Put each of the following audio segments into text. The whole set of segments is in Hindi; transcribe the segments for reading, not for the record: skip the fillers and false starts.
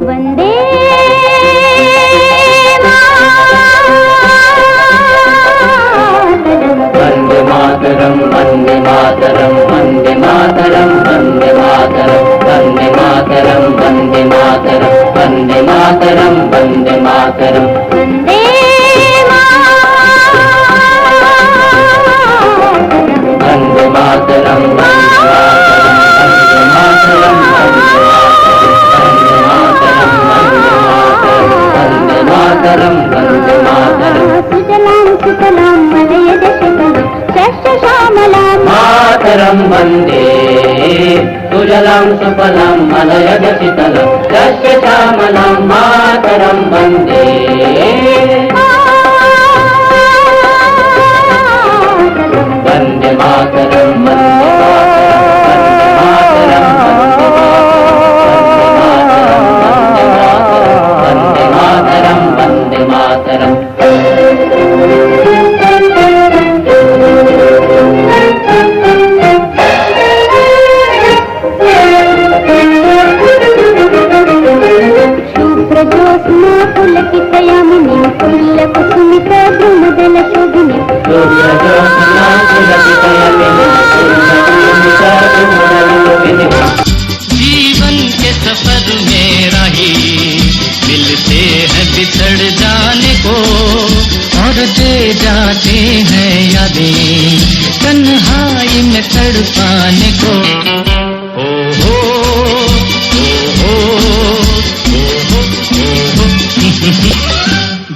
वंदे मातरम वंदे मातरम वंदे मातरम वंदे मातरम वंदे मातरम वंदे मातरम वंदे मातरम वंदे मातरम वंदे वंदे मातरम वंदे मातरम वंदे मातरम सुजलां सुफलां मलयज शीतलं शस्य श्यामलां मातरम वंदे सुजलां सुफलां मलयज शीतलं शस्य श्यामलां मातरम वंदे वंदे मातरम वंदे मातरम वंदे मातरम शुभ्र ज्योत्स्ना पुलकितयामिनी पुल्लकुसुमित द्रुमदल शोभिनी जीवन के सफर में राही मिलते हैं बिछड़ जाने को और दे जाते हैं यादें तन्हाई में तड़पाने को ओ हो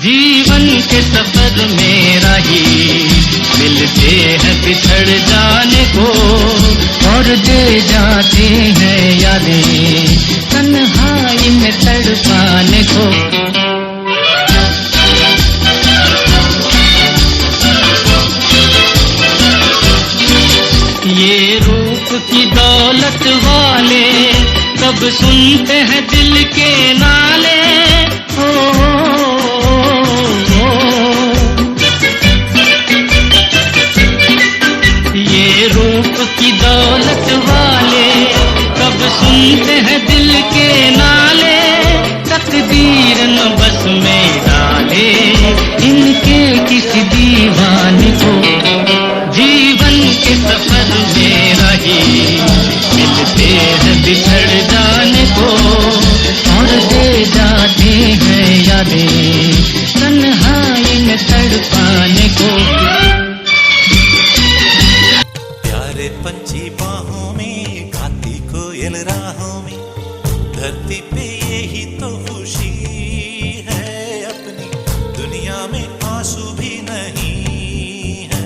जीवन के सफर में राही मिलते हैं बिछड़ जाने को और दे जाते हैं यादें तन्हाई में तड़पाने को ये रूप की दौलत वाले कब सुनते हैं दिल के नाले हो ये रूप की दौलत वाले कब सुनते हैं दिल के नाले तकदीर न बस में डाले इनके किसी दीवाने को जीवन के सफर में रही मिलते हैं बिछड़ जाने को और दे जाते हैं यादें तन्हाई में तड़पाने को प्यारे पंछी बाहों में गाती कोयल राहों में धरती पे यही तो खुशी है अपनी दुनिया में आंसू भी नहीं है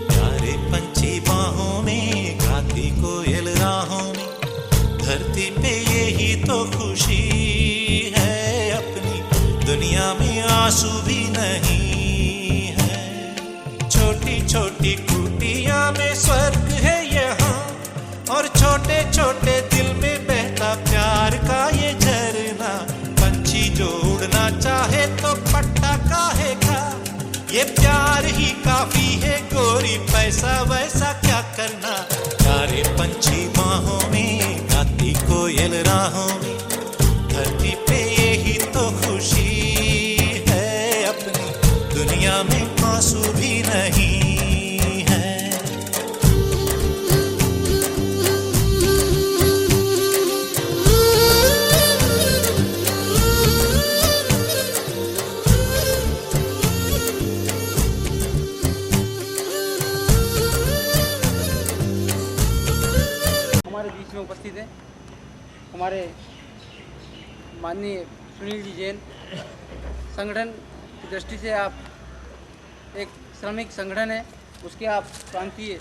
प्यारे पंछी बाहों में गाती कोयल राहों में धरती पे यही तो खुशी है अपनी दुनिया में आंसू भी नहीं है छोटी छोटी कुटिया में स्वर्ग है यहाँ और छोटे छोटे दिल में बहता प्यार का ये झरना पंछी जो उड़ना चाहे तो पट्टा काहे का ये प्यार ही काफी है गोरी पैसा वैसा क्या करना प्यारे पंछी बाहों में गाती कोयल राहों में धरती पे यही तो खुशी है अपनी दुनिया में आंसू भी नहीं है हमारे बीच में उपस्थित है हमारे माननीय सुनील जी जैन संगठन की दृष्टि से आप एक श्रमिक संगठन है उसके आप प्रांतीय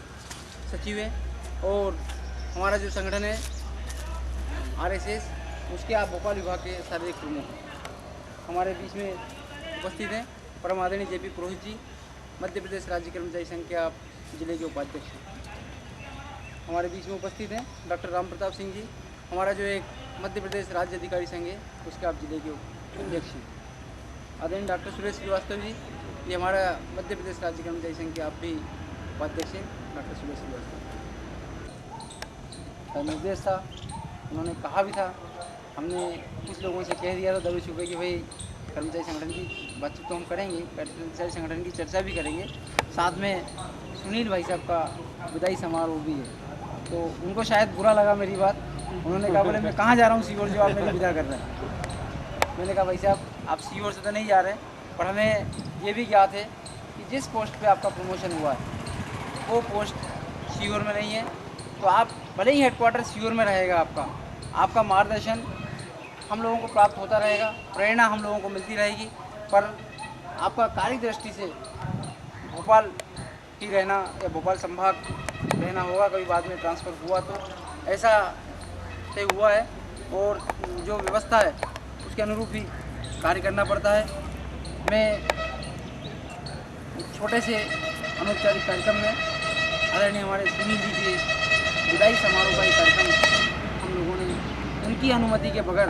सचिव हैं और हमारा जो संगठन है आरएसएस उसके आप भोपाल विभाग के शारीरिक प्रमुख हैं हमारे बीच में उपस्थित हैं परम आदरणीय जेपी पुरोहित जी मध्य प्रदेश राज्य कर्मचारी संघ के आप जिले के उपाध्यक्ष हैं हमारे बीच में उपस्थित हैं डॉक्टर राम प्रताप सिंह जी हमारा जो एक मध्य प्रदेश राज्य अधिकारी संघ है उसके आप जिले के अध्यक्ष हैं आदरणीय डॉक्टर सुरेश श्रीवास्तव जी ये हमारा मध्य प्रदेश राज्य कर्मचारी संघ के आप भी उपाध्यक्ष हैं डॉक्टर सुरेश श्रीवास्तव का निर्देश था उन्होंने कहा भी था हमने कुछ लोगों से कह दिया था दबे छुपे कि भाई कर्मचारी संगठन की बातचीत तो हम करेंगे, कर्मचारी संगठन की चर्चा भी करेंगे, साथ में सुनील भाई साहब का विदाई समारोह भी है। तो उनको शायद बुरा लगा मेरी बात, उन्होंने कहा बोले मैं कहाँ जा रहा हूँ सीहोर जो आप मेरी विदा कर रहे हैं। मैंने कहा भाई साहब आप सीहोर से तो नहीं जा रहे, पर हमें ये भी ज्ञात है कि जिस पोस्ट पे आपका प्रमोशन हुआ है वो पोस्ट सीहोर में नहीं है। तो आप भले ही हेडक्वार्टर सीहोर में रहेगा, आपका मार्गदर्शन हम लोगों को प्राप्त होता रहेगा, प्रेरणा हम लोगों को मिलती रहेगी, पर आपका कार्य दृष्टि से भोपाल ही रहना या भोपाल संभाग रहना होगा। कभी बाद में ट्रांसफ़र हुआ तो ऐसा तय हुआ है और जो व्यवस्था है उसके अनुरूप ही कार्य करना पड़ता है। मैं एक छोटे से अनौपचारिक कार्यक्रम में आदरणीय हमारे सुनील जी के विदाई समारोह का ये कार्यक्रम हम लोगों ने उनकी अनुमति के बगैर,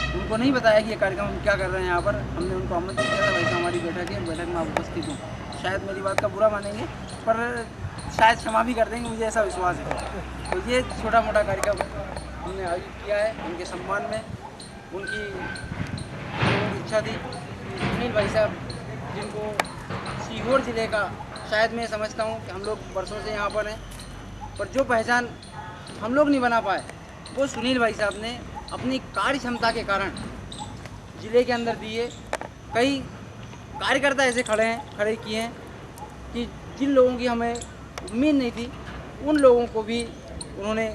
उनको नहीं बताया कि ये कार्यक्रम हम क्या कर रहे हैं यहाँ पर, हमने उनको आमंत्रित किया था, वैसे हमारी बैठक है, बैठक में आप उपस्थित हूँ। शायद मेरी बात का बुरा मानेंगे पर शायद क्षमा भी कर देंगे, मुझे ऐसा विश्वास है। तो ये छोटा मोटा कार्यक्रम हमने आयोजित किया है उनके सम्मान में। उनकी इच्छा थी कि सुनील भाई साहब जिनको सीहोर ज़िले का, शायद मैं समझता हूँ कि हम लोग वर्षों से यहाँ पर हैं, पर जो पहचान हम लोग नहीं बना पाए वो सुनील भाई साहब ने अपनी कार्य क्षमता के कारण ज़िले के अंदर दिए। कई कार्यकर्ता ऐसे खड़े किए हैं कि जिन लोगों की हमें उम्मीद नहीं थी, उन लोगों को भी उन्होंने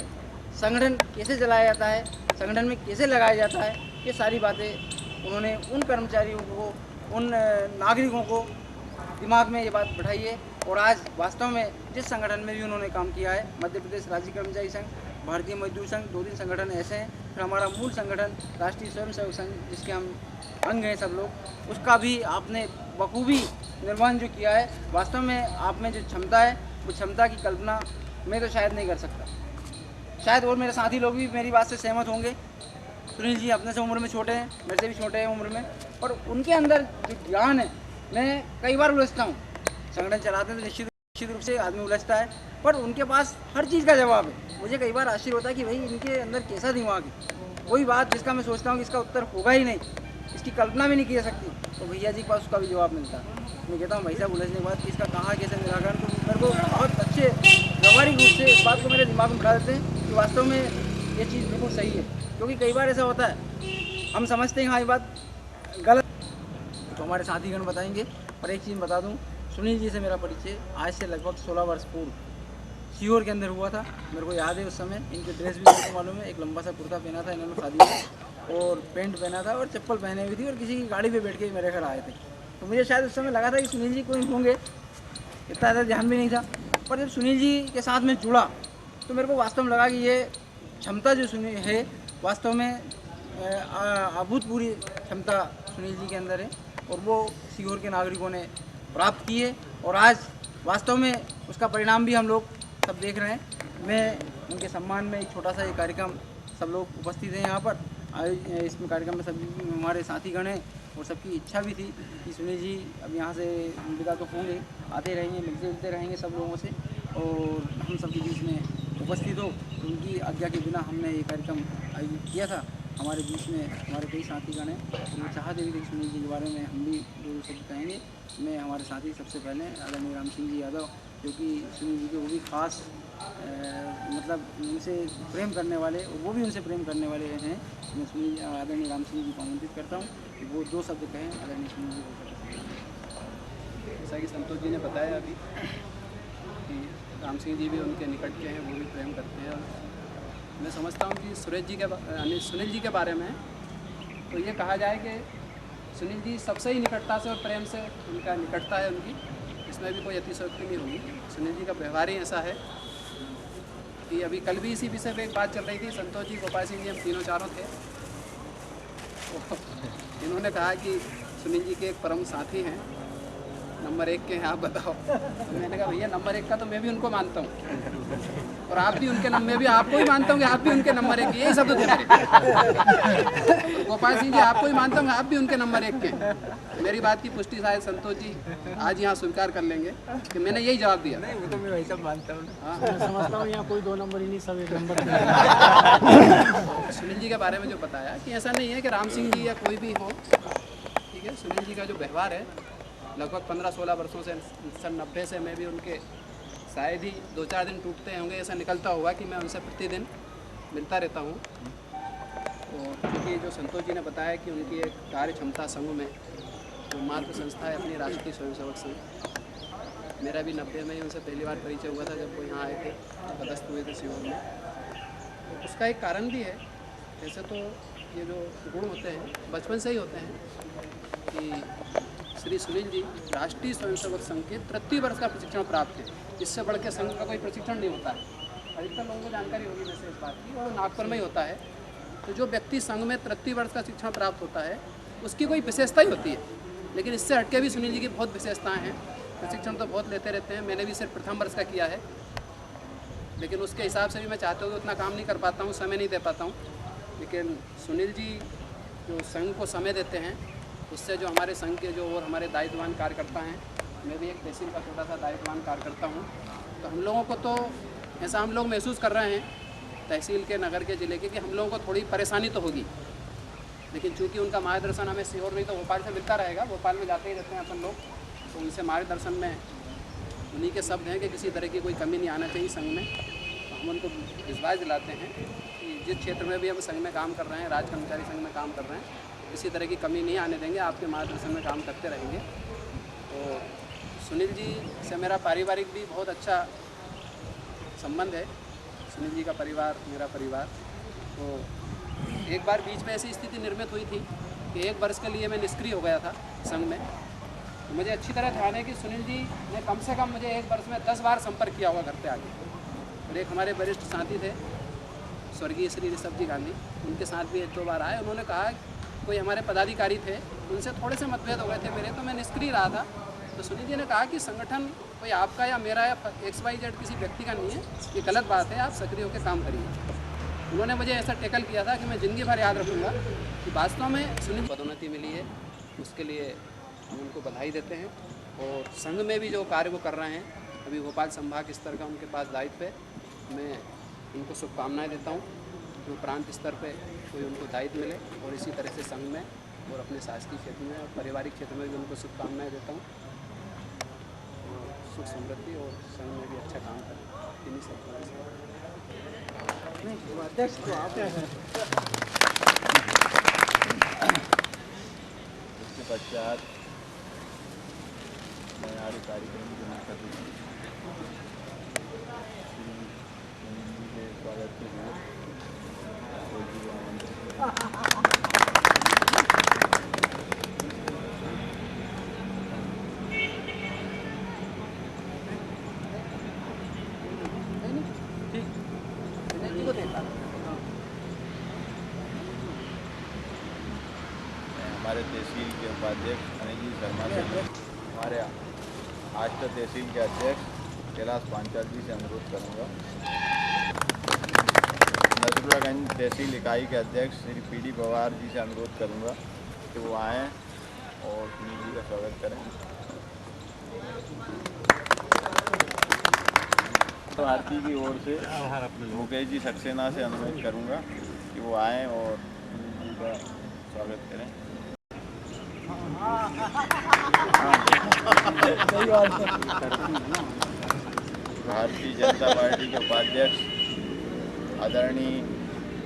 संगठन कैसे चलाया जाता है, संगठन में कैसे लगाया जाता है, ये सारी बातें उन्होंने उन कर्मचारियों को, उन नागरिकों को दिमाग में ये बात बैठाई है। और आज वास्तव में जिस संगठन में भी उन्होंने काम किया है, मध्य प्रदेश राज्य कर्मचारी संघ, भारतीय मजदूर संघ, 2-3 संगठन ऐसे हैं, फिर हमारा मूल संगठन राष्ट्रीय स्वयंसेवक संघ जिसके हम अंग हैं सब लोग, उसका भी आपने बखूबी निर्वहन जो किया है। वास्तव में आप में जो क्षमता है वो क्षमता की कल्पना मैं तो शायद नहीं कर सकता, शायद और मेरे साथी लोग भी मेरी बात से सहमत होंगे। सुनील जी अपने से उम्र में छोटे हैं, मेरे से भी छोटे हैं उम्र में, और उनके अंदर जो ज्ञान है, मैं कई बार उलझता हूँ। संगठन चलाते हैं तो निश्चित रूप से आदमी उलझता है, पर उनके पास हर चीज़ का जवाब है। मुझे कई बार आश्चर्य होता है कि भाई इनके अंदर कैसा दिमाग है। वही बात जिसका मैं सोचता हूँ कि इसका उत्तर होगा ही नहीं, इसकी कल्पना भी नहीं की जा सकती, तो भैया जी के पास उसका भी जवाब मिलता है। मैं कहता हूँ भाई साहब उलझने के बाद कि इसका कहाँ कैसे निराकरण, तो मेरे को बहुत अच्छे व्यवहारिक रूप से इस बात को मेरे दिमाग में बिठा देते हैं कि वास्तव में ये चीज़ बिल्कुल सही है। क्योंकि कई बार ऐसा होता है हम समझते हैं हाँ ये बात गलत, तो हमारे साथीगण बताएंगे। पर एक चीज़ बता दूँ, सुनील जी से मेरा परिचय आज से लगभग 16 वर्ष पूर्व सीहोर के अंदर हुआ था। मेरे को याद है उस समय इनके ड्रेस भी मेरे को मालूम है, एक लंबा सा कुर्ता पहना था इन्होंने शादी में, और पैंट पहना था और चप्पल पहने हुई थी, और किसी की गाड़ी पे बैठ के मेरे घर आए थे। तो मुझे शायद उस समय लगा था कि सुनील जी कोई होंगे, इतना ज़्यादा ध्यान भी नहीं था। पर जब सुनील जी के साथ में जुड़ा तो मेरे को वास्तव में लगा कि ये क्षमता जो सुनील है वास्तव में अभूतपूर्व क्षमता सुनील जी के अंदर है, और वो सीहोर के नागरिकों ने प्राप्त की है। और आज वास्तव में उसका परिणाम भी हम लोग सब देख रहे हैं। मैं उनके सम्मान में एक छोटा सा ये कार्यक्रम, सब लोग उपस्थित हैं यहाँ पर, इसमें कार्यक्रम में सभी हमारे साथीगण हैं, और सबकी इच्छा भी थी कि सुनील जी अब यहाँ से विदा तो होंगे, आते रहेंगे, मिलते जुलते रहेंगे सब लोगों से, और हम सबके बीच में उपस्थित हो। उनकी आज्ञा के बिना हमने ये कार्यक्रम आयोजित किया था। हमारे बीच में हमारे कई साथीगण हैं, वो चाहते भी थे कि सुनील जी के बारे में हम भी दो शब्द कहेंगे। मैं हमारे साथी सबसे पहले आदरणीय राम सिंह जी यादव, जो कि सुनील जी के वो भी खास मतलब उनसे प्रेम करने वाले, और वो भी उनसे प्रेम करने वाले हैं। मैं सुनील आदरणीय राम सिंह जी को आमंत्रित करता हूँ कि वो 2 शब्द कहें आदरणीय सुनील जी को। जैसा कि संतोष जी ने बताया अभी कि राम सिंह जी भी उनके निकट के हैं, वो भी प्रेम करते हैं। मैं समझता हूँ कि सुनील जी के बारे में तो ये कहा जाए कि सुनील जी सबसे ही निकटता से और प्रेम से उनका निकटता है उनकी, इसमें भी कोई अतिशयोक्ति नहीं होगी। सुनील जी का व्यवहार ही ऐसा है कि अभी कल भी इसी विषय पे एक बात चल रही थी। संतोष जी, गोपाल सिंह जी, हम तीनों चारों थे, तो इन्होंने कहा कि सुनील जी के एक परम साथी हैं, नंबर 1 के हैं, आप बताओ। तो मैंने कहा भैया नंबर 1 का तो मैं भी उनको मानता हूँ, और आप भी उनको भी आपको भी मानता हूँ कि आप भी उनके नंबर 1, यही शब्द थे मेरे। गोपाल सिंह जी आपको ही मानता हूँ, आप भी उनके नंबर 1 के। मेरी बात की पुष्टि शायद संतोष जी आज यहाँ स्वीकार कर लेंगे कि मैंने यही जवाब दिया। नहीं, वो तो मैं वही सब मानता हूँ। मैं समझता हूँ यहाँ कोई 2 नंबर ही नहीं, सब 1 नंबर। सुनील जी के बारे में जो बताया कि ऐसा नहीं है कि राम सिंह जी या कोई भी हो, ठीक है। सुनील जी का जो व्यवहार है लगभग 15-16 वर्षों से, सन 90 से मैं भी उनके शायद ही 2-4 दिन टूटते होंगे, ऐसा निकलता होगा कि मैं उनसे प्रतिदिन मिलता रहता हूँ। और क्योंकि जो संतोष जी ने बताया कि उनकी एक कार्य क्षमता संघ में जो मातृ संस्था है अपनी राष्ट्रीय स्वयंसेवक संघ, मेरा भी 90 में ही उनसे पहली बार परिचय हुआ था जब वो यहाँ आए थे, पदस्थ हुए थे सीहोर में। तो उसका एक कारण भी है, जैसे तो ये जो गुण होते हैं बचपन से ही होते हैं कि श्री सुनील जी राष्ट्रीय स्वयंसेवक संघ के तृतीय वर्ष का प्रशिक्षण प्राप्त है। इससे बढ़ के संघ का कोई प्रशिक्षण नहीं होता है। अधिकतर लोगों को जानकारी होगी वैसे इस बात की, और नागपुर में ही होता है। तो जो व्यक्ति संघ में तृतीय वर्ष का शिक्षण प्राप्त होता है उसकी कोई विशेषता ही होती है, लेकिन इससे हटके भी सुनील जी की बहुत विशेषताएँ हैं। प्रशिक्षण तो बहुत लेते रहते हैं, मैंने भी सिर्फ प्रथम वर्ष का किया है, लेकिन उसके हिसाब से भी मैं चाहता हूँ कि उतना काम नहीं कर पाता हूँ, समय नहीं दे पाता हूँ। लेकिन सुनील जी जो संघ को समय देते हैं, उससे जो हमारे संघ के जो और हमारे दायित्ववान कार्यकर्ता हैं, मैं भी एक तहसील का छोटा सा दायित्ववान कार्यकर्ता हूँ, तो हम लोगों को तो ऐसा हम लोग महसूस कर रहे हैं तहसील के, नगर के, ज़िले के, कि हम लोगों को थोड़ी परेशानी तो होगी, लेकिन चूंकि उनका मार्गदर्शन हमें सीहोर नहीं तो भोपाल से मिलता रहेगा, भोपाल में जाते ही रहते हैं अपन लोग, तो उनसे मार्गदर्शन में उन्हीं के शब्द हैं कि किसी तरह की कोई कमी नहीं आना चाहिए संघ में। तो हम उनको विश्वास दिलाते हैं कि जिस क्षेत्र में भी हम संघ में काम कर रहे हैं, राज्य कर्मचारी संघ में काम कर रहे हैं, किसी तरह की कमी नहीं आने देंगे, आपके मार्गदर्शन में काम करते रहेंगे। तो सुनील जी से मेरा पारिवारिक भी बहुत अच्छा संबंध है। सुनील जी का परिवार मेरा परिवार। तो एक बार बीच में ऐसी स्थिति निर्मित हुई थी कि 1 वर्ष के लिए मैं निष्क्रिय हो गया था संघ में। तो मुझे अच्छी तरह ध्यान है कि सुनील जी ने कम से कम मुझे 1 वर्ष में 10 बार संपर्क किया होगा घर पे आके। और एक हमारे वरिष्ठ साथी थे स्वर्गीय श्री ऋषभ जी गांधी, उनके साथ भी 1-2 बार आए। उन्होंने कहा कोई हमारे पदाधिकारी थे, उनसे थोड़े से मतभेद हो गए थे मेरे, तो मैं निष्क्रिय रहा था। तो सुनील जी ने कहा कि संगठन कोई आपका या मेरा या XYZ किसी व्यक्ति का नहीं है, ये गलत बात है, आप सक्रिय होकर काम करिए। उन्होंने मुझे ऐसा टैकल किया था कि मैं ज़िंदगी भर याद रखूँगा कि वास्तव में सुनील पदोन्नति मिली है, उसके लिए हम उनको बधाई देते हैं। और संघ में भी जो कार्य वो कर रहे हैं, अभी भोपाल संभाग स्तर का उनके पास दायित्व है, मैं उनको शुभकामनाएँ देता हूँ। जो प्रांत स्तर पे कोई उनको दायित्व मिले और इसी तरह से संघ में और अपने शासकीय क्षेत्र में और पारिवारिक क्षेत्र में भी उनको शुभकामनाएँ देता हूँ। सुख समृद्धि और संघ में भी अच्छा काम करें, इन्हीं सब अध्यक्ष तो आप हैं। इसके पश्चात मैं आगे कार्यक्रम की शुरू कर दूँगी। के स्वागत के लिए हमारे तहसील के उपाध्यक्ष अनिल जी शर्मा से, हमारे आष्टा तहसील के अध्यक्ष कैलाश पांचाल जी से अनुरोध करूंगा। नजरुल्लागंज तहसील इकाई के अध्यक्ष श्री PD पवार जी से अनुरोध करूंगा कि वो आएँ और सुनील जी का स्वागत करें। भारती की ओर से मुकेश जी सक्सेना से अनुरोध करूंगा कि वो आएँ और सुनील जी का स्वागत करें। भारतीय जनता पार्टी के उपाध्यक्ष आदरणीय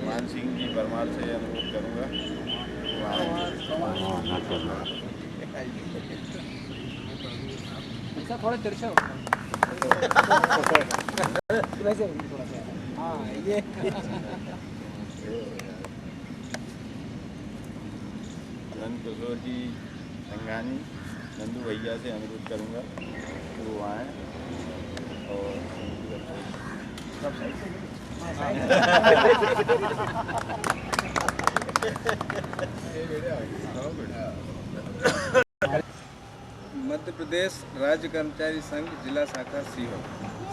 मान सिंह जी परमार से अनुरोध करूंगा। थोड़ा तिरछा हो वैसे थोड़ा सा, हाँ ये अनंत किशोर जी संघानी नंदू भैया से अनुरोध करूंगा कि वो आएँ और मध्य प्रदेश राज्य कर्मचारी संघ जिला शाखा सीहोर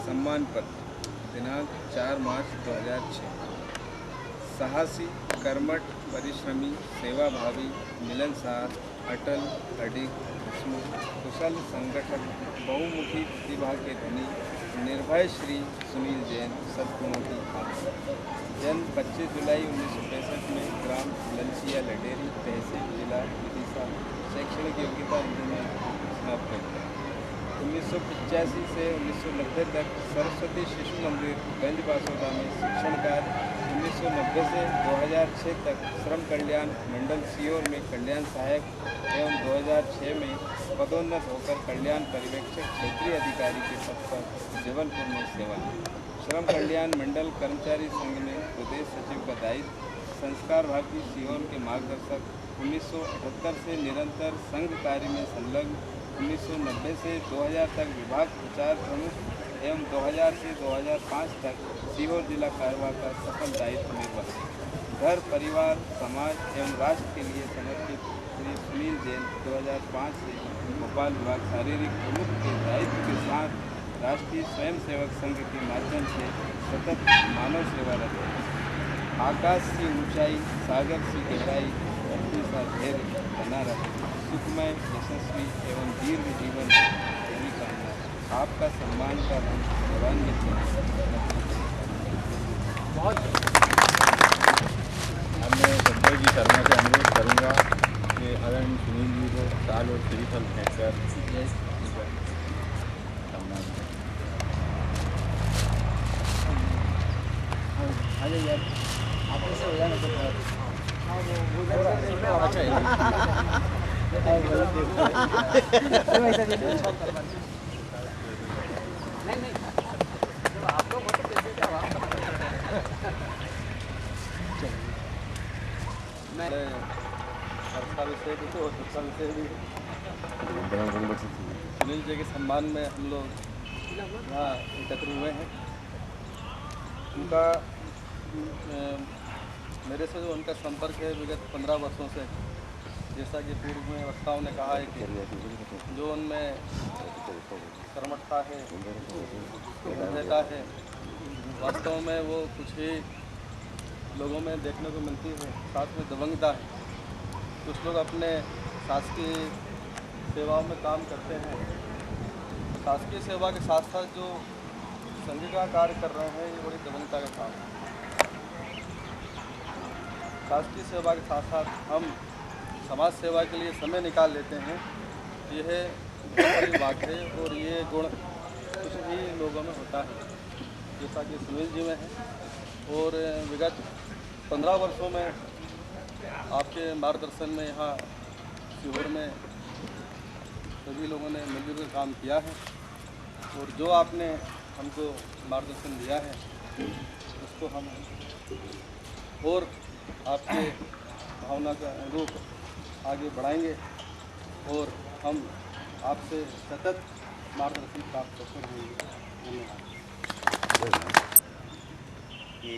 सम्मान पत्र दिनांक 4 मार्च 2006। साहसी, कर्मठ, परिश्रमी, सेवाभावी, मिलनसार, अटल, अडिग, कुशल संगठक, बहुमुखी प्रतिभा के धनी, निर्भय श्री सुनील जैन सद्गुणों की खान। जन्म 25 जुलाई 1965 में ग्राम ललचिया लडेरी, तहसील जिला विदिशा। शैक्षणिक योग्यता इंजीनियरिंग स्नातक। 1985 से 1990 तक सरस्वती शिशु मंदिर गंज बासोदा में शिक्षण कार्य। 1990 से 2006 तक श्रम कल्याण मंडल सीहोर में कल्याण सहायक एवं 2006 में पदोन्नत होकर कल्याण पर्यवेक्षक क्षेत्रीय अधिकारी के पद पर जबलपुर में सेवा। श्रम कल्याण मंडल कर्मचारी संघ में प्रदेश सचिव का दायित्व। संस्कार भारती सीहोर के मार्गदर्शक। 1978 से निरंतर संघ कार्य में संलग्न। 1990 से 2000 तक विभाग प्रचार प्रमुख एवं 2000 से 2005 तक सीहोर जिला कार्यवाह का सफल दायित्व निर्वहन। घर, परिवार, समाज एवं राष्ट्र के लिए समर्पित श्री सुनील जैन 2005 से भोपाल विभाग शारीरिक प्रमुख के दायित्व के साथ राष्ट्रीय स्वयंसेवक संघ के माध्यम से सतत मानव सेवारत है। आकाश की ऊंचाई, सागर की गहराई, धरती सा धैर्य बना रहे। सुखमय, यशस्वी एवं दीर्घ जीवन यही कामना। आपका सम्मान का रंग गौरवान्वित है। अब मैं संजय जी शर्मा से अनुरोध करूँगा कि अगर सुनील जी को दाल और श्रीफल फेंक कर सम्मान करें। सुनील जी के सम्मान में हम लोग यहाँ एकत्र हुए हैं। उनका मेरे से जो उनका संपर्क है विगत 15 वर्षों से। जैसा कि पूर्व में वक्ताओं ने कहा है कि जो उनमें कर्मठता है, निर्भयता है, वास्तव में वो कुछ ही लोगों में देखने को मिलती है। साथ में दबंगता है। कुछ लोग अपने शासकीय सेवाओं में काम करते हैं, शासकीय सेवा के साथ साथ जो संघ का कार्य कर रहे हैं, ये बड़ी दबंगता का काम है। शासकीय सेवा के साथ साथ हम समाज सेवा के लिए समय निकाल लेते हैं, यह बहुत बड़ी बात है। और ये गुण कुछ ही लोगों में होता है, जैसा कि सुनील जी में है। और विगत 15 वर्षों में आपके मार्गदर्शन में यहाँ सीहोर में सभी लोगों ने मिलजुल कर काम किया है। और जो आपने हमको मार्गदर्शन दिया है उसको हम और आपके भावना का अनुरूप आगे बढ़ाएंगे और हम आपसे सतत मार्गदर्शन प्राप्त करते रहेंगे। धन्यवाद। कि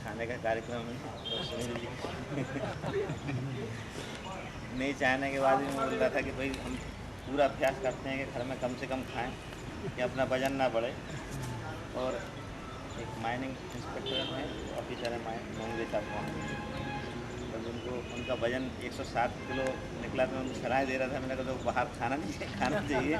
खाने का कार्यक्रम है तो सुनील जी नहीं चाहने के बाद भी मैं बोल रहा था कि भाई हम पूरा अभ्यास करते हैं कि घर में कम से कम खाएं कि अपना वजन ना बढ़े। और एक माइनिंग इंस्पेक्टर हैं ऑफिसर है मोंगले साहब, जब उनको उनका वजन 107 किलो निकला तो मैं उनको सलाह दे रहा था, मैंने कहा तो बाहर खाना नहीं खाना चाहिए।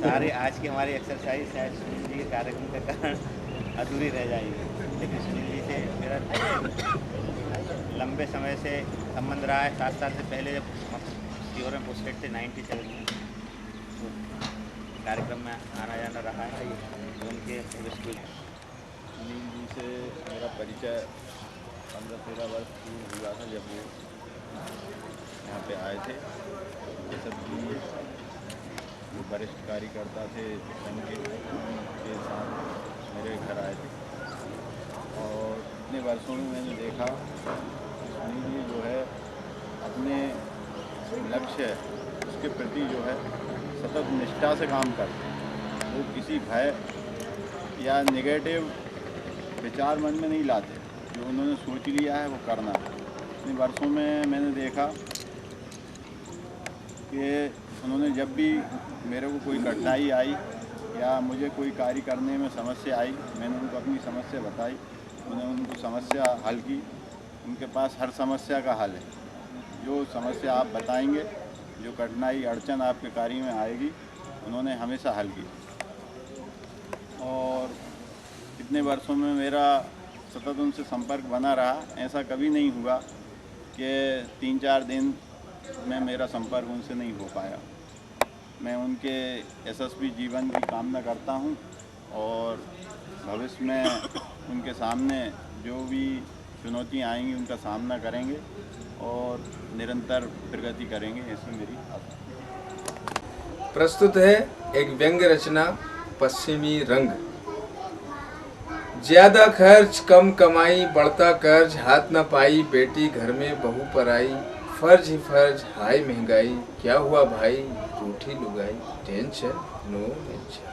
सारे आज की हमारी एक्सरसाइज शायद सुनील जी के कार्यक्रम के कारण अधूरी रह जाएगी। लेकिन सुनील जी से मेरा लंबे समय से संबंध रहा है। 7 साल से पहले जब सीहोर में पोस्टेड थे 97 में, तो कार्यक्रम में आना जाना रहा है। तो उनके स्कूल सुनील जी से मेरा परिचय 15-13 वर्ष पूर्व हुआ था, जब वो यहाँ पे आए थे। ये सब जी वो वरिष्ठ कार्यकर्ता थे संघ के साथ मेरे घर आए थे। और इतने वर्षों में मैंने देखा सुनील जी जो है अपने लक्ष्य उसके प्रति जो है सतत निष्ठा से काम करते हैं। वो किसी भय या नेगेटिव विचार मन में नहीं लाते। जो उन्होंने सोच लिया है वो करना है। इतने वर्षों में मैंने देखा कि उन्होंने जब भी मेरे को कोई कठिनाई आई या मुझे कोई कार्य करने में समस्या आई, मैंने उनको अपनी समस्या बताई, उन्होंने उनको समस्या हल की। उनके पास हर समस्या का हल है। जो समस्या आप बताएंगे, जो कठिनाई अड़चन आपके कार्य में आएगी, उन्होंने हमेशा हल की। और इतने वर्षों में मेरा सतत उनसे संपर्क बना रहा। ऐसा कभी नहीं हुआ कि 3-4 दिन में मेरा संपर्क उनसे नहीं हो पाया। मैं उनके यशस्वी जीवन की कामना करता हूं और भविष्य में उनके सामने जो भी चुनौतियां आएंगी उनका सामना करेंगे और निरंतर प्रगति करेंगे, ऐसी मेरी आशा। प्रस्तुत है एक व्यंग्य रचना पश्चिमी रंग। ज्यादा खर्च कम कमाई, बढ़ता कर्ज हाथ न पाई, बेटी घर में बहू पर आई, फर्ज ही फर्ज हाय महंगाई, क्या हुआ भाई रूठी लुगाई, टेंशन नो टेंशन।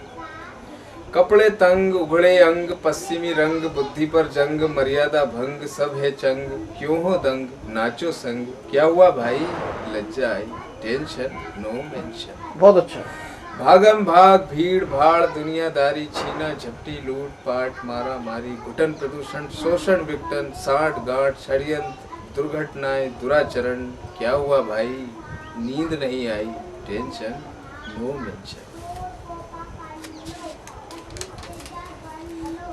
कपड़े तंग उघड़े अंग, पश्चिमी रंग, बुद्धि पर जंग, मर्यादा भंग, सब है चंग, क्यों हो दंग नाचो संग, क्या हुआ भाई लज्जा आई, टेंशन नो मेंशन। बहुत अच्छा। भागम भाग भीड़ भाड़, दुनियादारी, छीना झपटी, लूट पाट, मारा मारी, घुटन प्रदूषण, शोषण विघटन, साठ गांठ, षड्यंत्र, दुर्घटनाएं, दुराचरण, क्या हुआ भाई नींद नहीं आई, टेंशन नो मेंशन।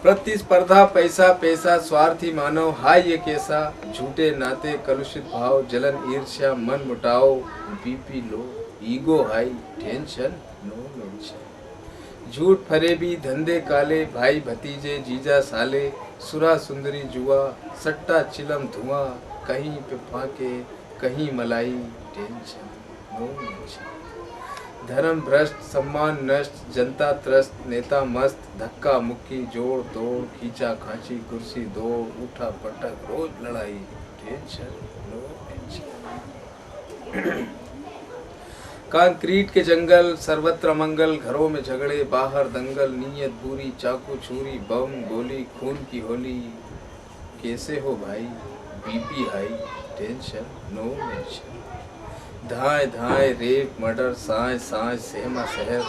प्रतिस्पर्धा पैसा पैसा, स्वार्थी मानव हाय ये कैसा, झूठे नाते कलुषित भाव, जलन ईर्ष्या मन मुटाओ, BP low ego high, tension no mention. झूठ फरेबी धंधे काले, भाई भतीजे जीजा साले, सुरा सुंदरी जुआ, सट्टा चिलम धुआं, कहीं पे फाके कहीं मलाई, टेंशन नो मेंशन। धर्म भ्रष्ट सम्मान नष्ट, जनता त्रस्त, नेता मस्त, धक्का मुक्की जोड़ तोड़, खींचा खांची कुर्सी दौड़, उठा पटक रोज लड़ाई, टेंशन नो टेंशन। कंक्रीट के जंगल सर्वत्र मंगल, घरों में झगड़े बाहर दंगल, नीयत बुरी चाकू छुरी बम गोली, खून की होली, कैसे हो भाई BP high, tension no mention. धाए धाए रेप मर्डर, साए साए सहमा शहर,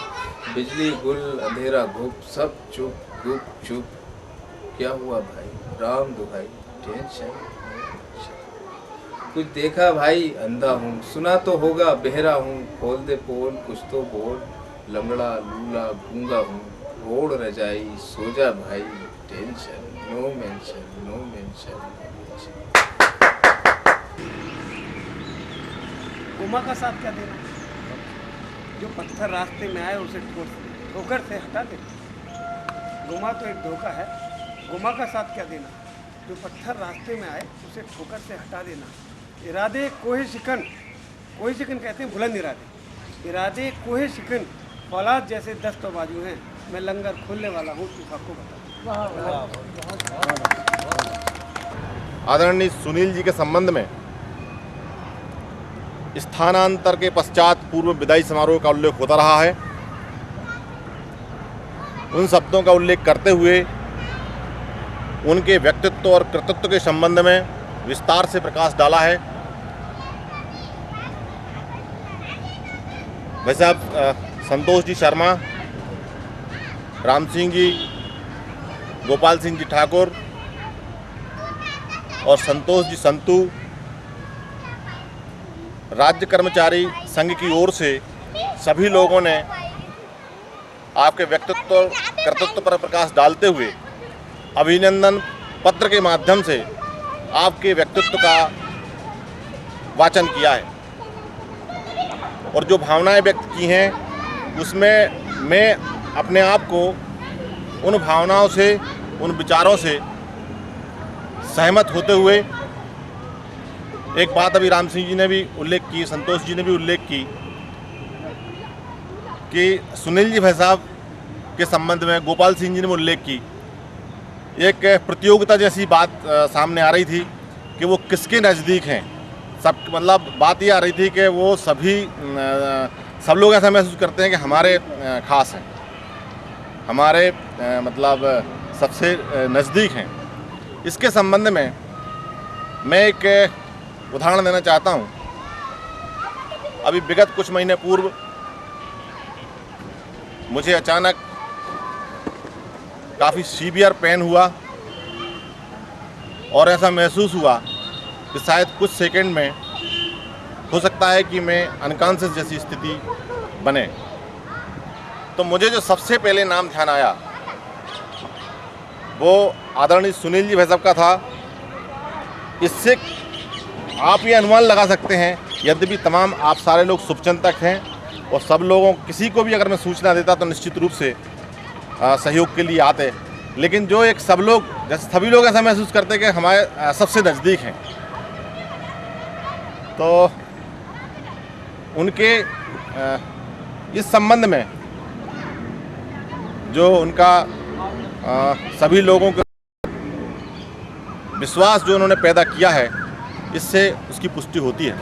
बिजली गुल अंधेरा घुप, सब चुप गुप चुप, क्या हुआ भाई राम दुहाई, टेंशन नो मेंशन। कुछ देखा भाई अंधा हूँ, सुना तो होगा बहरा हूँ, खोल दे पोल कुछ तो बोल, लंगड़ा लूला गूंगा हूँ, ओढ़ रजाई सो जा भाई, tension no mention no mention. गुमा का साथ क्या देना, जो पत्थर रास्ते में आए उसे ठोकर से हटा दे। गुमा तो एक धोखा है, गुमा का साथ क्या देना, जो पत्थर रास्ते में आए उसे ठोकर से हटा देना। इरादे कोहे शिकन, कोहे शिकन कहते हैं बुलंद इरादे, इरादे कोहे शिकन, फौलाद जैसे दस्त व बाजू हैं, मैं लंगर खोलने वाला हूँ तू सबको बता। आदरणीय सुनील जी के संबंध में स्थानांतर के पश्चात पूर्व विदाई समारोह का उल्लेख होता रहा है। उन शब्दों का उल्लेख करते हुए उनके व्यक्तित्व और कृतित्व के संबंध में विस्तार से प्रकाश डाला है। भाई साहब संतोष जी शर्मा, राम सिंह जी, गोपाल सिंह जी ठाकुर और संतोष जी संतू राज्य कर्मचारी संघ की ओर से सभी लोगों ने आपके व्यक्तित्व और कर्तृत्व पर प्रकाश डालते हुए अभिनंदन पत्र के माध्यम से आपके व्यक्तित्व का वाचन किया है और जो भावनाएं व्यक्त की हैं उसमें मैं अपने आप को उन भावनाओं से, उन विचारों से सहमत होते हुए एक बात अभी राम सिंह जी ने भी उल्लेख की, संतोष जी ने भी उल्लेख की कि सुनील जी भाई साहब के संबंध में गोपाल सिंह जी ने उल्लेख की। एक प्रतियोगिता जैसी बात सामने आ रही थी कि वो किसके नज़दीक हैं। सब मतलब बात ये आ रही थी कि वो सब लोग ऐसा महसूस करते हैं कि हमारे ख़ास हैं, हमारे मतलब सबसे नज़दीक हैं। इसके संबंध में मैं एक उदाहरण देना चाहता हूं। अभी विगत कुछ महीने पूर्व मुझे अचानक काफ़ी सीवियर पेन हुआ और ऐसा महसूस हुआ कि शायद कुछ सेकंड में हो सकता है कि मैं अनकॉन्शियस जैसी स्थिति बने। तो मुझे जो सबसे पहले नाम ध्यान आया वो आदरणीय सुनील जी भाई साहब का था। इससे आप ये अनुमान लगा सकते हैं, यद्यपि तमाम आप सारे लोग शुभचिंतक हैं और सब लोगों किसी को भी अगर मैं सूचना देता तो निश्चित रूप से सहयोग के लिए आते, लेकिन जो एक सब लोग जैसे सभी लोग ऐसा महसूस करते कि हमारे सबसे नज़दीक हैं, तो उनके इस संबंध में जो उनका सभी लोगों के विश्वास जो उन्होंने पैदा किया है, इससे उसकी पुष्टि होती है।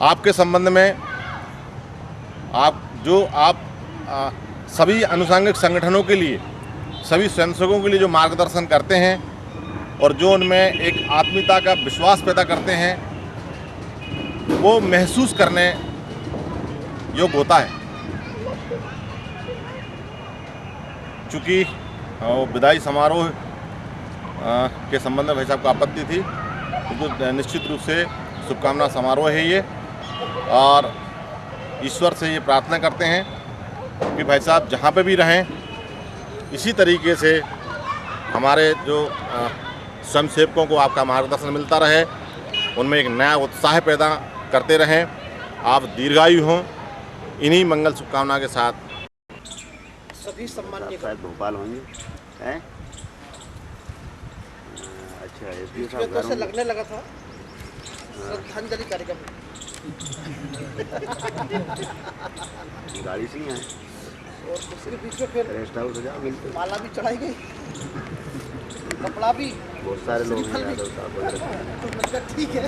आपके संबंध में आप सभी अनुषंगिक संगठनों के लिए, सभी स्वयंसेवकों के लिए जो मार्गदर्शन करते हैं और जो उनमें एक आत्मीयता का विश्वास पैदा करते हैं, वो महसूस करने योग्य होता है। चूँकि वो विदाई समारोह के संबंध में भाई साहब को आपत्ति थी, तो निश्चित रूप से शुभकामना समारोह है ये, और ईश्वर से ये प्रार्थना करते हैं कि भाई साहब जहाँ पे भी रहें, इसी तरीके से हमारे जो स्वयंसेवकों को आपका मार्गदर्शन मिलता रहे, उनमें एक नया उत्साह पैदा करते रहें, आप दीर्घायु हों। इन्हीं मंगल शुभकामना के साथ सभी सम्मान्य शायद भोपाल होंगे हैं। अच्छा, इसमें तो से लगने लगा था श्रद्धांजलि कार्यक्रम गाड़ी से नहीं आए और उसके बीच में फिर रेस्ट हाउस हो जाओ, मिलते माला भी चढ़ाई गई, कपड़ा भी, बहुत सारे लोग हैं यादव साहब। तो ठीक है,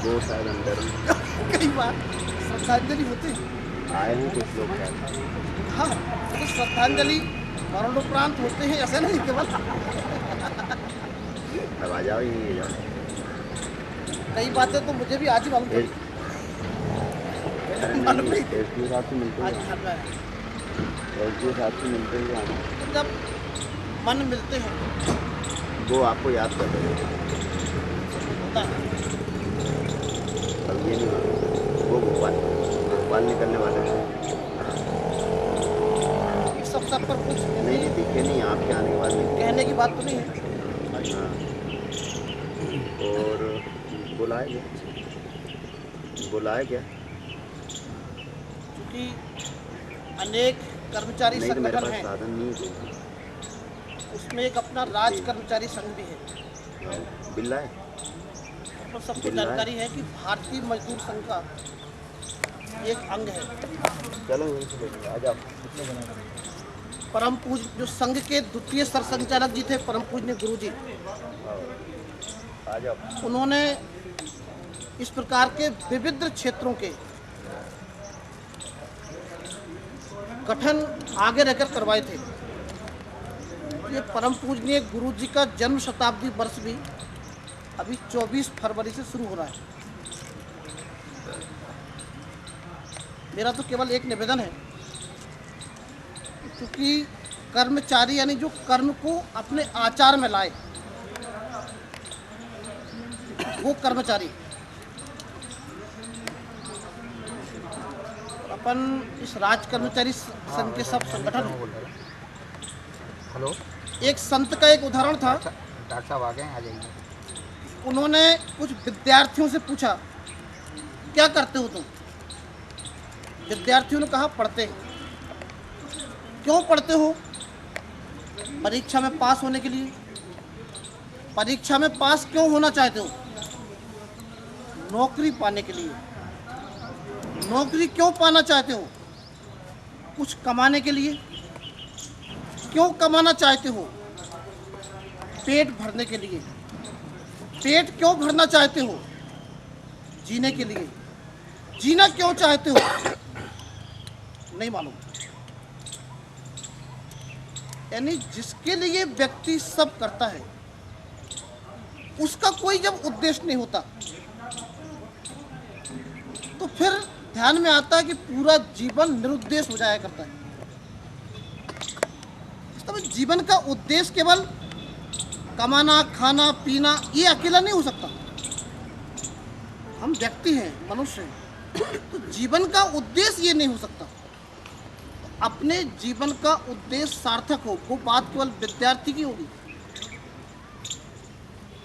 दो शायद अंदर कई बार श्रद्धांजलि होती आए हैं कुछ लोग शायद। हाँ, तो श्रद्धांजलि मरणोपरांत होते हैं, ऐसा नहीं केवल। अब आ जाओ, ही जाओ। कई बातें तो मुझे भी आज ही मालूम पड़ी। एसडीओ साहब से मिलते हैं, एसडीओ साहब से मिलते हैं। जब मन मिलते हैं वो आपको याद कर रहे हैं। अब ये नहीं, वो भोपाल निकलने वाले हैं। इस अवसर पर कुछ नहीं दिखे नहीं, आपके आने के बाद नहीं कहने की बात तो नहीं है। हाँ, और बुलाए क्या? क्योंकि अनेक कर्मचारी संगठन हैं, साधन नहीं है, उसमें एक अपना राज कर्मचारी संघ भी है। बिल्ला है, तो सबको जानकारी है कि भारतीय मजदूर संघ का एक अंग है। चलो आ जाओ। परम पूज्य जो संघ के द्वितीय सरसंचालक जी थे, परम पूज्य गुरु जी, आ जाओ। उन्होंने इस प्रकार के विविध क्षेत्रों के गठन आगे रहकर करवाए थे। ये परम पूजनीय गुरु जी का जन्म शताब्दी वर्ष भी अभी 24 फरवरी से शुरू हो रहा है। मेरा तो केवल एक निवेदन है, क्योंकि कर्मचारी यानी जो कर्म को अपने आचार में लाए, वो कर्मचारी। अपन इस राज कर्मचारी संघ के सब संगठन, हेलो, एक संत का एक उदाहरण था। डॉक्टर साहब आ गए, आ जाइए। उन्होंने कुछ विद्यार्थियों से पूछा, क्या करते हो तुम? विद्यार्थियों ने कहा, पढ़ते हैं। क्यों पढ़ते हो? परीक्षा में पास होने के लिए। परीक्षा में पास क्यों होना चाहते हो? नौकरी पाने के लिए। नौकरी क्यों पाना चाहते हो? कुछ कमाने के लिए। क्यों कमाना चाहते हो? पेट भरने के लिए। पेट क्यों भरना चाहते हो? जीने के लिए। जीना क्यों चाहते हो? नहीं मालूम। यानी जिसके लिए व्यक्ति सब करता है, उसका कोई जब उद्देश्य नहीं होता, तो फिर ध्यान में आता है कि पूरा जीवन निरुद्देश्य हो जाया करता है। तब जीवन का उद्देश्य केवल कमाना, खाना, पीना ये अकेला नहीं हो सकता। हम व्यक्ति हैं, मनुष्य हैं, तो जीवन का उद्देश्य ये नहीं हो सकता। अपने जीवन का उद्देश्य सार्थक हो, वो बात केवल विद्यार्थी की होगी।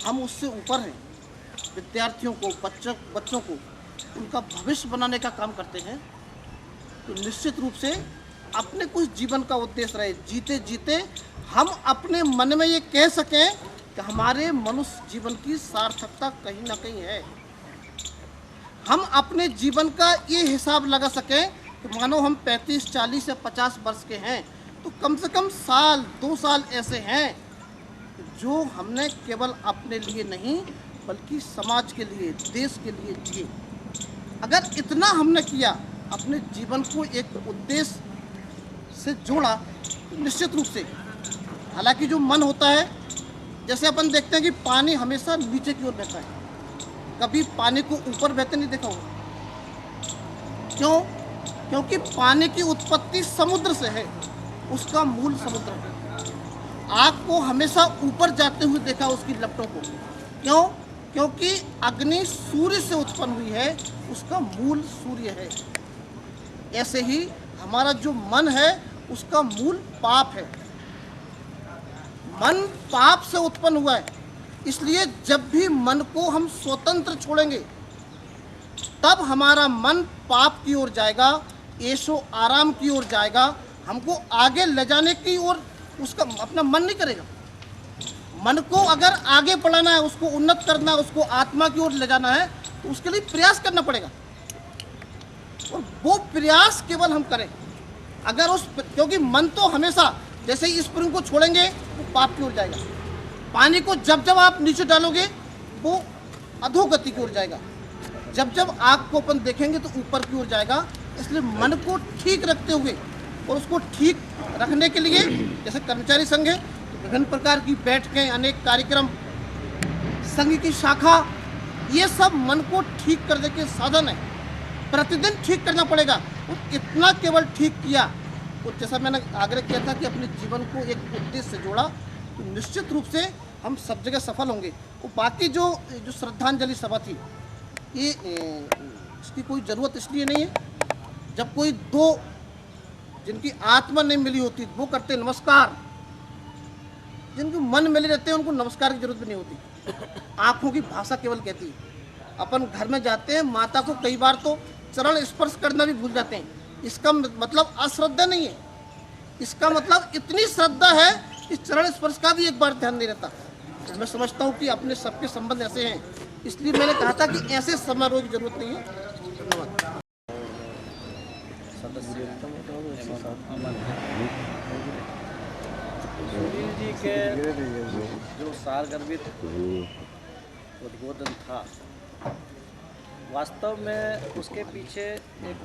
हम उससे ऊपर हैं। विद्यार्थियों को, बच्चों को उनका भविष्य बनाने का काम करते हैं, तो निश्चित रूप से अपने कुछ जीवन का उद्देश्य रहे। जीते जीते हम अपने मन में ये कह सकें कि हमारे मनुष्य जीवन की सार्थकता कहीं ना कहीं है। हम अपने जीवन का ये हिसाब लगा सकें कि मानो हम 35, 40 या 50 वर्ष के हैं, तो कम से कम साल 2 साल ऐसे हैं जो हमने केवल अपने लिए नहीं बल्कि समाज के लिए, देश के लिए जिए। अगर इतना हमने किया, अपने जीवन को एक उद्देश्य से जोड़ा, तो निश्चित रूप से, हालांकि जो मन होता है, जैसे अपन देखते हैं कि पानी हमेशा नीचे की ओर बहता है, कभी पानी को ऊपर बहते नहीं देखा होगा। क्यों? क्योंकि पानी की उत्पत्ति समुद्र से है, उसका मूल समुद्र है। आग को हमेशा ऊपर जाते हुए देखा उसकी लपटों को। क्यों? क्योंकि अग्नि सूर्य से उत्पन्न हुई है, उसका मूल सूर्य है। ऐसे ही हमारा जो मन है उसका मूल पाप है। मन पाप से उत्पन्न हुआ है, इसलिए जब भी मन को हम स्वतंत्र छोड़ेंगे तब हमारा मन पाप की ओर जाएगा, ऐशो आराम की ओर जाएगा। हमको आगे ले जाने की ओर उसका अपना मन नहीं करेगा। मन को अगर आगे बढ़ाना है, उसको उन्नत करना है, उसको आत्मा की ओर ले जाना है, तो उसके लिए प्रयास करना पड़ेगा। और वो प्रयास केवल हम करें अगर क्योंकि मन तो हमेशा जैसे ही स्प्रिंग को छोड़ेंगे वो पाप की ओर जाएगा। पानी को जब जब आप नीचे डालोगे वो अधोगति की ओर जाएगा। जब जब आग को अपन देखेंगे तो ऊपर की ओर जाएगा। इसलिए मन को ठीक रखते हुए और उसको ठीक रखने के लिए जैसे कर्मचारी संघ है, तो विभिन्न प्रकार की बैठकें, अनेक कार्यक्रम, संघ की शाखा, ये सब मन को ठीक करने के साधन है। प्रतिदिन ठीक करना पड़ेगा। और इतना केवल ठीक किया, तो जैसा मैंने आग्रह किया था कि अपने जीवन को एक उद्देश्य से जोड़ा, तो निश्चित रूप से हम सब जगह सफल होंगे। और बाकी जो श्रद्धांजलि सभा थी, ये इसकी कोई ज़रूरत इसलिए नहीं है, जब कोई दो जिनकी आत्मा नहीं मिली होती वो करते नमस्कार, जिनके मन मिले रहते हैं उनको नमस्कार की जरूरत भी नहीं होती। आँखों की भाषा केवल कहती है। अपन घर में जाते हैं, माता को कई बार तो चरण स्पर्श करना भी भूल जाते हैं। इसका मतलब अश्रद्धा नहीं है, इसका मतलब इतनी श्रद्धा है कि चरण स्पर्श का भी एक बार ध्यान नहीं रहता। तो मैं समझता हूँ कि अपने सबके संबंध ऐसे हैं, इसलिए मैंने कहा था कि ऐसे समारोह की जरूरत नहीं है। धन्यवाद। सुनील जी के जो सारगर्भित उद्बोधन था, वास्तव में उसके पीछे एक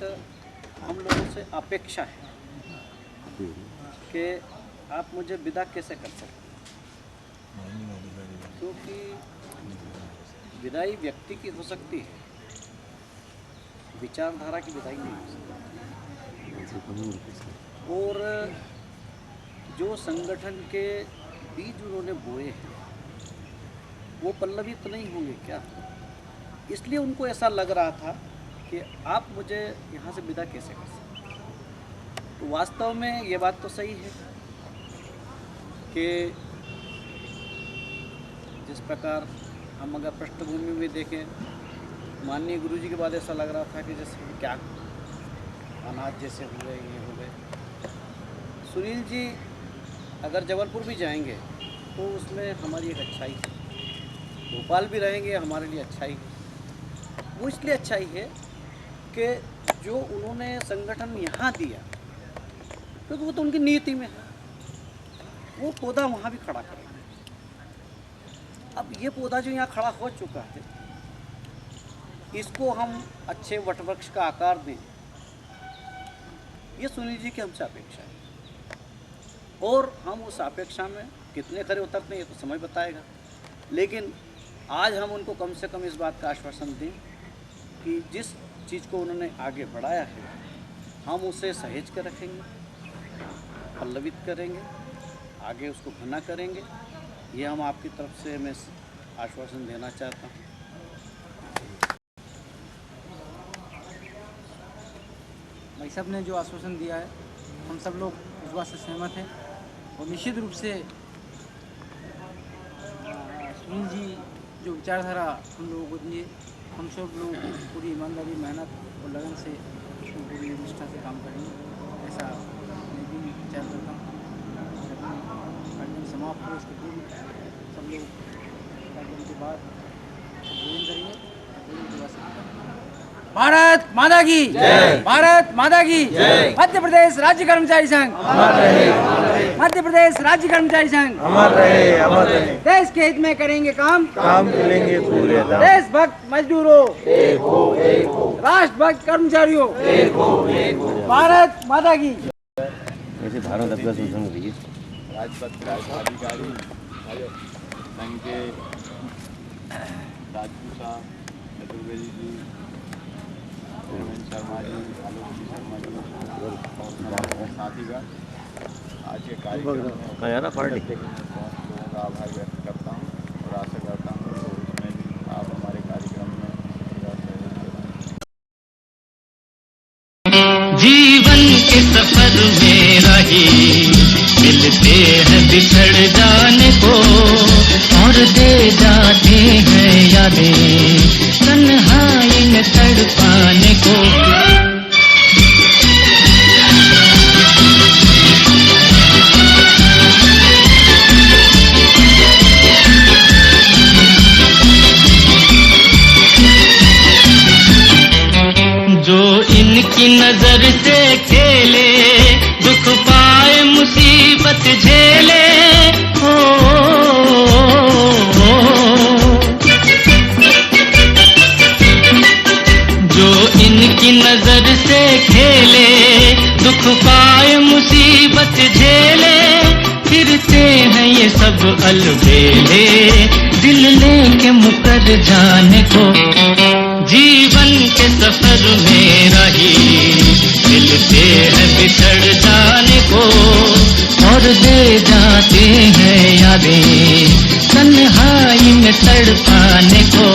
हम लोगों से अपेक्षा है कि आप मुझे विदा कैसे कर सकते हैं, क्योंकि विदाई व्यक्ति की हो सकती है, विचारधारा की विदाई नहीं हो सकती। और जो संगठन के बीज उन्होंने बोए हैं वो पल्लवित तो नहीं होंगे क्या? इसलिए उनको ऐसा लग रहा था कि आप मुझे यहाँ से विदा कैसे कर सकते। तो वास्तव में ये बात तो सही है कि जिस प्रकार हम अगर पृष्ठभूमि में देखें, माननीय गुरुजी के बाद ऐसा लग रहा था कि जैसे क्या अनाज जैसे हुए, ये हो गए। सुनील जी अगर जबलपुर भी जाएंगे तो उसमें हमारी एक अच्छाई है, भोपाल भी रहेंगे हमारे लिए अच्छाई है। वो इसलिए अच्छाई है कि जो उन्होंने संगठन यहाँ दिया, क्योंकि वो तो उनकी नीति में है, वो पौधा वहाँ भी खड़ा करेंगे। अब ये पौधा जो यहाँ खड़ा हो चुका है, इसको हम अच्छे वटवृक्ष का आकार दें, ये सुनील जी की हमसे अपेक्षा है। और हम उस अपेक्षा में कितने खरे उतरते हैं ये तो समय बताएगा, लेकिन आज हम उनको कम से कम इस बात का आश्वासन दें कि जिस चीज़ को उन्होंने आगे बढ़ाया है हम उसे सहेज कर रखेंगे, पल्लवित करेंगे आगे उसको घना करेंगे। ये हम आपकी तरफ से मैं आश्वासन देना चाहता हूँ। भाई साहब ने जो आश्वासन दिया है हम सब लोग इस बात से सहमत हैं और निश्चित रूप से सुनील जी जो विचारधारा हम लोगों को दिए, हम सब लोग पूरी ईमानदारी, मेहनत और लगन से उसमें पूरी निष्ठा से काम करेंगे, ऐसा मैं भी विचार करता हूँ। कार्यक्रम समाप्त हो इसके पूर्व सब लोग कार्यक्रम के बाद भोजन करेंगे। भोजन के बाद भारत माता की जय, भारत माता की जय। मध्य प्रदेश राज्य कर्मचारी संघ अमर रहे, मध्य प्रदेश राज्य कर्मचारी संघ अमर रहे, अमर रहे। देश के हित में करेंगे काम करेंगे पूरे दाम। देशभक्त मजदूरों एक हो, एक हो। राष्ट्रभक्त कर्मचारियों एक हो, एक हो। भारत माता की वैसे भारत आपका सूचना दीजिए। राजपत्र अधिकारी संघ के राजपूत साहब, चतुर्वेदी जी, शर्मा जी, आलोक जी शर्मा जी और साथीगण, आज के कार्यक्रम में लोगों का आभार व्यक्त करता हूँ और आशा करता हूँ तो इसमें भी आप हमारे कार्यक्रम में मेरा सहयोग दें। जीवन के सफर में रही मिलते हैं बिछड़ जाने को और दे जाते हैं यादें तन्हाई में तड़पाने को। जो इनकी नजर से खेले दुख पाए मुसीबत झेले हो, जो इनकी नजर से खेले दुख पाए मुसीबत झेले फिरते हैं ये सब अलबेले दिल लेके मुकर जाने को। जीवन के सफर में रही मिलते हैं बिछड़ जाने को और दे जाते हैं यादें तन्हाई में तड़पाने को।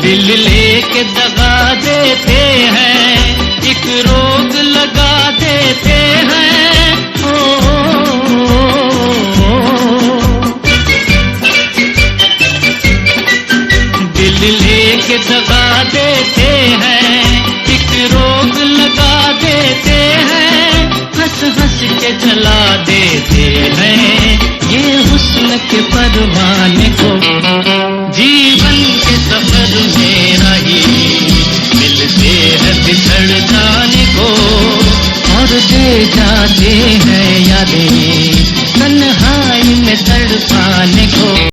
दिल लेके दगा देते हैं एक रोग लगा देते हैं ओ, दिल लेके दगा देते हैं एक रोग लगा देते हैं हंस हंस के जला देते हैं ये हुस्न के परवाने को। जीवन के सफर में रही मिलते हैं बिछड़ जाने को और दे जाते हैं यादें तन्हाई में तड़पाने को।